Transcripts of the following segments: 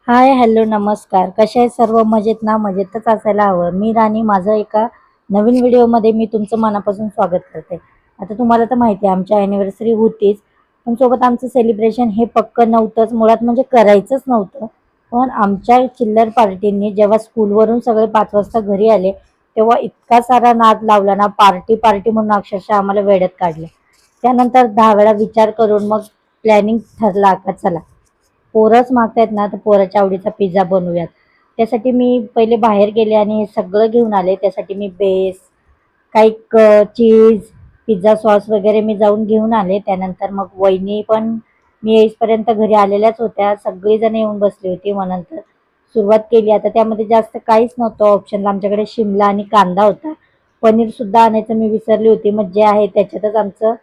हाय, hello, नमस्कार. कसे आहेत सर्व? मजेत ना? मजेतच असायला हवं. मी राणी, माझं एका नवीन व्हिडिओमध्ये मी तुमचं मनापासून स्वागत करते. आता तुम्हाला तर माहिती आहे आमची अॅनिव्हर्सरी होतीच, पण सोबत आमचं सेलिब्रेशन हे पक्कं नव्हतंच. मुळात म्हणजे करायचंच नव्हतं. पण आमच्या चिल्लर पार्टींनी जेव्हा स्कूलवरून सगळे 5 वाजता घरी आले, तेव्हा इतका सारा नाद लावला ना, पार्टी, पार्टी म्हणून अक्षरशः आम्हाला वेड्यात काढलं. त्यानंतर 10 वेळा विचार करून मग प्लॅनिंग ठरला का चला पोरच मागतायत ना, तर पोराच्या आवडीचा पिझ्झा बनवूयात. त्यासाठी मी पहिले बाहेर गेले आणि हे सगळं घेऊन आले. त्यासाठी मी बेस, काही चीज, पिझ्झा सॉस वगैरे मी जाऊन घेऊन आले. त्यानंतर मग वहिनी पण मी येईपर्यंत घरी आलेल्याच होत्या. सगळीजण येऊन बसली होती. मग नंतर सुरुवात केली. आता त्यामध्ये जास्त काहीच नव्हतं ऑप्शनला. आमच्याकडे शिमला आणि कांदा होता. पनीरसुद्धा आणायचं मी विसरली होती. मग जे आहे त्याच्यातच आमचं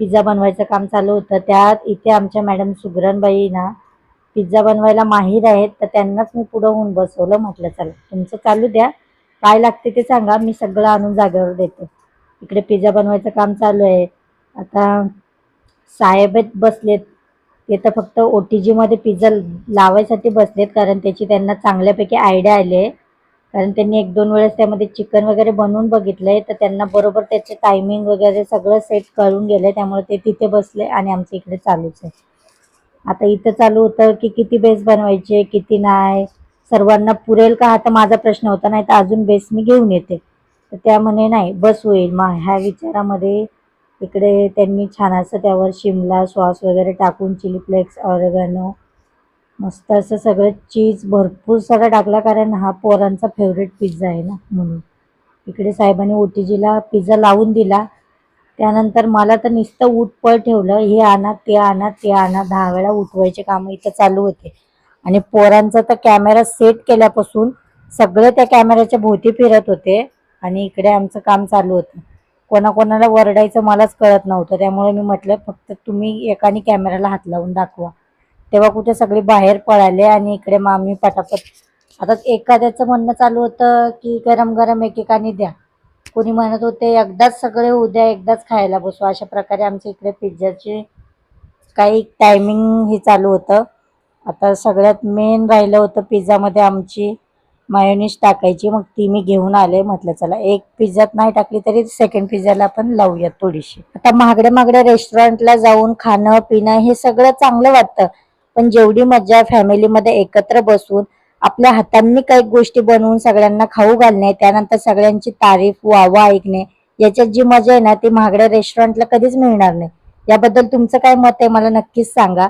पिझ्झा बनवायचं काम चालू होतं. त्यात इथे आमच्या मॅडम सुगरणबाई ना पिझ्झा बनवायला माहीर आहेत, तर त्यांनाच मी पुढं होऊन बसवलं. म्हटलं चला तुमचं चालू द्या, काय लागते ते सांगा, मी सगळं आणून जागेवर देते. इकडे पिझ्झा बनवायचं काम चालू आहे. आता साहेब बसलेत, ते तर फक्त OTG मध्ये पिझ्झा लावायसाठी बसलेत, कारण त्याची त्यांना चांगल्यापैकी आयडिया आली आहे. कारण त्यांनी 1-2 वेळेस त्यामध्ये चिकन वगैरे बनवून बघितलंय, तर त्यांना बरोबर त्याचे टायमिंग वगैरे सगळं सेट करून गेले. त्यामुळे ते तिथे बसले आणि आमच्या इकडे चालूच आहे. आता इथं चालू होतं की किती बेस बनवायचे, किती नाही, सर्वांना पुरेल का, हा तर माझा प्रश्न होता. नाही तर अजून बेस मी घेऊन येते. तर त्या म्हणे नाही बस होईल. मग ह्या विचारामध्ये इकडे त्यांनी छान असं त्यावर शिमला सॉस वगैरे टाकून, चिली फ्लेक्स, ऑरेगॅनो, मस्त असं सगळं चीज भरपूर सगळं टाकला, कारण हा पोरांचा फेवरेट पिझ्झा आहे ना म्हणून. इकडे साहेबांनी OTGला पिझ्झा लावून दिला. त्यानंतर मला तर नुसतं उठ-पळ ठेवलं. हे आणा, ते आणा, ते आणा. 10 वेळा उठवायचे कामं इथं चालू होते. आणि पोरांचा तर कॅमेरा सेट केल्यापासून सगळे त्या कॅमेऱ्याच्या भोवती फिरत होते आणि इकडे आमचं काम चालू होतं. कोणाकोणाला वरडायचं मलाच कळत नव्हतं. त्यामुळे मी म्हटलं फक्त तुम्ही एकाने कॅमेऱ्याला हात लावून दाखवा. तेव्हा कुठे सगळे बाहेर पळाले आणि इकडे मग आम्ही पटापट. आता एखाद्याचं म्हणणं चालू होतं की गरम-गरम एकेकाने द्या. कोणी म्हणत होते एकदाच सगळे उद्या एकदाच खायला बसू. अशा प्रकारे आमच्या इकडे पिझ्झाचे काही टायमिंग हे चालू होतं. आता सगळ्यात मेन राहिलं होतं पिझ्झामध्ये आमची मायोनीज टाकायची. मग ती मी घेऊन आले. म्हटलं चला एक पिझ्झात नाही टाकली तरी सेकंड पिझ्झाला आपण लावूयात थोडीशी. आता महागड्या महागड्या रेस्टॉरंटला जाऊन खाणं पिणं हे सगळं चांगलं वाटतं, पण जेवढी मजा फॅमिलीमध्ये एकत्र बसून आपल्या हातांनी काही गोष्टी बनवून सगळ्यांना खाऊ घालणे, त्यानंतर सगळ्यांची तारीफ वाह ऐकणे, याच्यात जी मजा आहे ना ती महागड्या रेस्टॉरंटला कधीच मिळणार नाही. याबद्दल तुमचं काय मत आहे मला नक्कीच सांगा.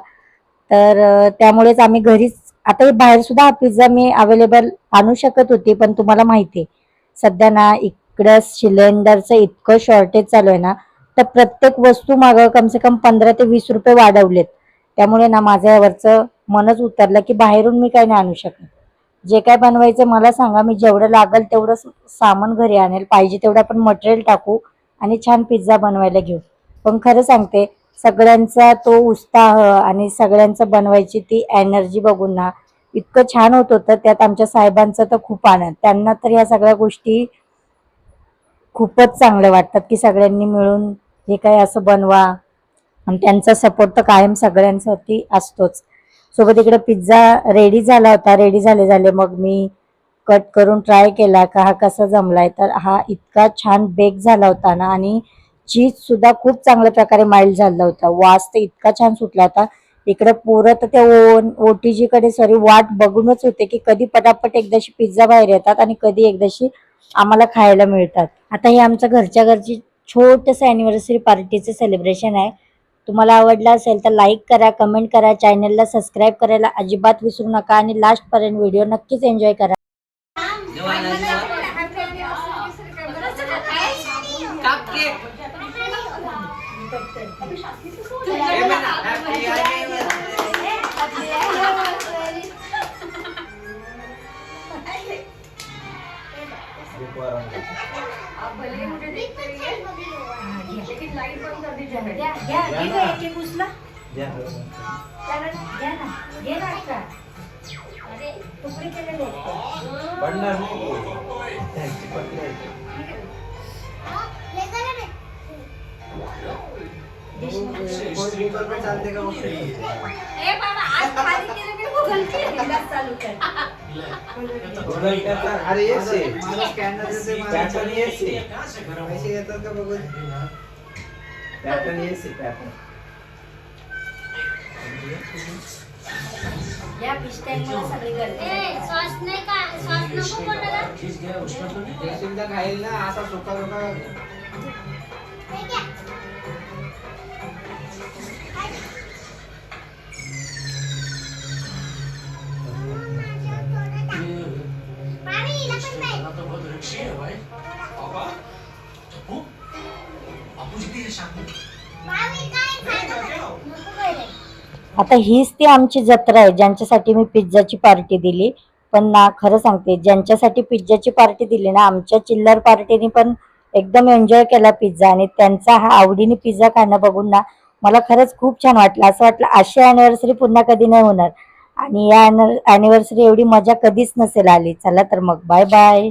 तर त्यामुळेच आम्ही घरीच, आता हे बाहेर सुद्धा हा पिझ्झा मी अवेलेबल आणू शकत होती, पण तुम्हाला माहिती आहे सध्या ना इकडं सिलेंडरचं इतकं शॉर्टेज चालू आहे ना, तर प्रत्येक वस्तू मागं कमसे कम 15 ते 20 रुपये वाढवलेत. त्यामुळे ना माझं यावरचं मनच उतरलं की बाहेरून मी काही नाही आणू शकत. जे काय बनवायचं मला सांगा, मी जेवढं लागेल तेवढं सामान घरी आणेल. पाहिजे तेवढं आपण मटेरियल टाकू आणि छान पिझ्झा बनवायला घेऊ. पण खरं सांगते, सगळ्यांचा तो उत्साह आणि सगळ्यांचं बनवायची ती एनर्जी बघून ना इतकं छान होत होतं. त्यात आमच्या साहेबांचं तर खूप आनंद. त्यांना तर ह्या सगळ्या गोष्टी खूपच चांगल्या वाटतात की सगळ्यांनी मिळून हे काय असं बनवा. आणि त्यांचा सपोर्ट तर कायम सगळ्यांसाठी असतोच. सोबत इकडे पिझ्झा रेडी झाला होता. रेडी झाले झाले मग मी कट करून ट्राय केला का हा कसा जमलाय, तर हा इतका छान बेक झाला होता ना, आणि चीज सुद्धा खूप चांगल्या प्रकारे माइल्ड झाला होता. वास तर इतका छान सुटला होता. इकडे पोरं तर त्या OTG कडे सॉरी वाट बघूनच होते की कधी पटापट एकदाशी पिझ्झा बाहेर येतात आणि कधी एकदाशी आम्हाला खायला मिळतात. आता हे आमच्या घरच्या घरची छोटंसं अॅनिव्हर्सरी पार्टीचं सेलिब्रेशन आहे. तुम्हाला आवडलं असेल तर लाईक करा, कमेंट करा, चॅनलला सबस्क्राईब करायला अजिबात विसरू नका आणि लास्टपर्यंत व्हिडिओ नक्कीच एन्जॉय करा. लाईट बंद कर दीजिए. घ्या एक एक उचला. घ्या ना, घे ना का. अरे तुकडे केलेले पडणार चालते का. अरे ये से मला स्कॅनर देते पॅटर्न ये से पैसे येतात का बघू पॅटर्न ये से पॅटर्न या पिस्टनला सगळी गर्दी सॉस नाही का सॉस नको कोणाला देशील खाईल ना असा सुका सुका आता हीच ती आमची जत्रा आहे ज्यांच्यासाठी मी पिझ्झाची पार्टी दिली. पण ना खरं सांगते, ज्यांच्यासाठी पिझ्झाची पार्टी दिली ना, आमच्या चिल्लर पार्टीने पण एकदम एन्जॉय केला पिझ्झा. आणि त्यांचा हा आवडीने पिझ्झा खाणं बघून ना मला खरंच खूप छान वाटलं. असं वाटलं अशी अॅनिव्हर्सरी पुन्हा कधी नाही होणार आणि या अॅनिव्हर्सरी एवढी मजा कधीच नसेल आली. चला तर मग बाय बाय.